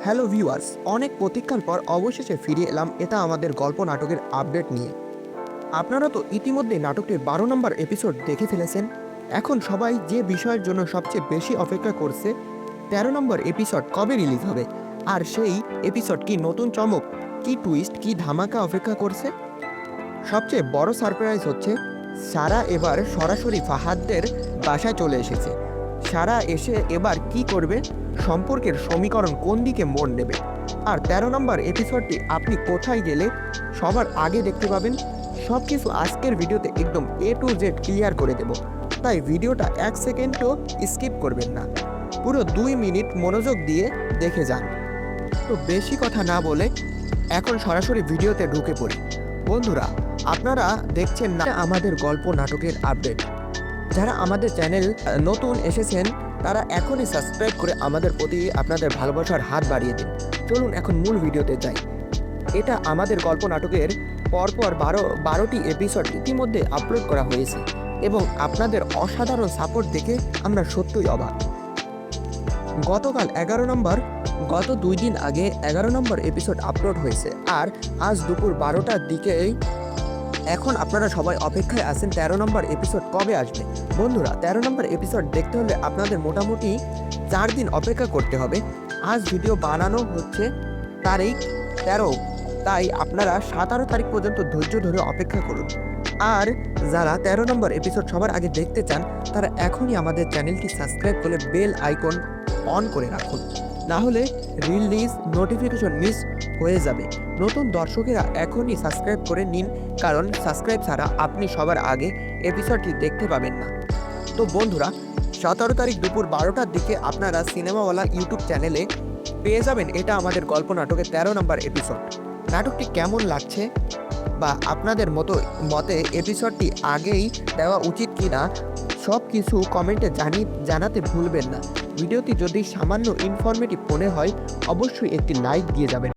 Hello viewers, অনেক প্রতীক্ষার পর অবশেষে ফিরে এলাম এটা আমাদের গল্প নাটকের আপডেট নিয়ে। আপনারা তো ইতিমধ্যে নাটকটির 12 নম্বর এপিসোড দেখে ফেলেছেন। এখন সবাই যে বিষয়ের জন্য সবচেয়ে বেশি অপেক্ষা করছে, 13 নম্বর এপিসোড কবে রিলিজ হবে, আর সেই এপিসোড কি নতুন চমক, কি টুইস্ট, কি ধামাকা অপেক্ষা করছে। সবচেয়ে বড় সারপ্রাইজ হচ্ছে সারা এবার সরাসরি ফাহাদদের বাসায় চলে এসেছে। সারা এসে এবার কি করবে, সম্পর্কের সমীকরণ কোন দিকে মোড় নেবে, আর 13 নম্বর এপিসোডটি আপনি কোথায় গেলে সবার আগে দেখতে পাবেন, সব কিছু আজকের ভিডিওতে একদম A to Z ক্লিয়ার করে দেব। তাই ভিডিওটা 1 সেকেন্ডও স্কিপ করবেন না, পুরো 2 মিনিট মনোযোগ দিয়ে দেখে যান। তো বেশি কথা না বলে এখন সরাসরি ভিডিওতে ঢুকে পড়ি। বন্ধুরা, আপনারা দেখছেন না আমাদের গল্প নাটকের আপডেট। যারা আমাদের চ্যানেল নতুন এসেছেন তারা এখনই সাবস্ক্রাইব করে আমাদের প্রতি আপনাদের ভালোবাসার হাত বাড়িয়ে দিন। চলুন এখন মূল ভিডিওতে যাই। এটা আমাদের গল্প নাটকের পরপর 12টি এপিসোড ইতিমধ্যে আপলোড করা হয়েছে এবং আপনাদের অসাধারণ সাপোর্ট দেখে আমরা সত্যই অবাক। গতকাল 2 দিন আগে 11 নম্বর এপিসোড আপলোড হয়েছে, আর আজ দুপুর 12টার দিকেই এখন আপনারা সবাই অপেক্ষায় আছেন 13 নম্বর এপিসোড কবে আসবে। বন্ধুরা, 13 নম্বর এপিসোড দেখতে হলে আপনাদের মোটামুটি 4 দিন অপেক্ষা করতে হবে। আজ ভিডিও বানানো হচ্ছে তারিখ 13, তাই আপনারা 17 তারিখ পর্যন্ত ধৈর্য ধরে অপেক্ষা করুন। আর যারা 13 নম্বর এপিসোড সবার আগে দেখতে চান তারা এখনই আমাদের চ্যানেলটি সাবস্ক্রাইব করে বেল আইকন অন করে রাখুন, না হলে রিলিজ নোটিফিকেশন মিস হয়ে যাবে। নতুন দর্শকেরা এখনই সাবস্ক্রাইব করে নিন, কারণ সাবস্ক্রাইব ছাড়া আপনি সবার আগে এপিসোডটি দেখতে পাবেন না। তো বন্ধুরা, 17 তারিখ দুপুর 12টার দিকে আপনারা সিনেমাওয়ালা ইউটিউব চ্যানেলে পেয়ে যাবেন এটা আমাদের গল্প নাটকের 13 নম্বর এপিসোড। নাটকটি কেমন লাগছে বা আপনাদের মতে এপিসোডটি আগেই দেওয়া উচিত কিনা সব কিছু কমেন্টে জানাতে ভুলবেন না। ভিডিওটি যদি সামান্য ইনফরমেটিভ মনে হয় অবশ্যই একটি লাইক দিয়ে যাবেন।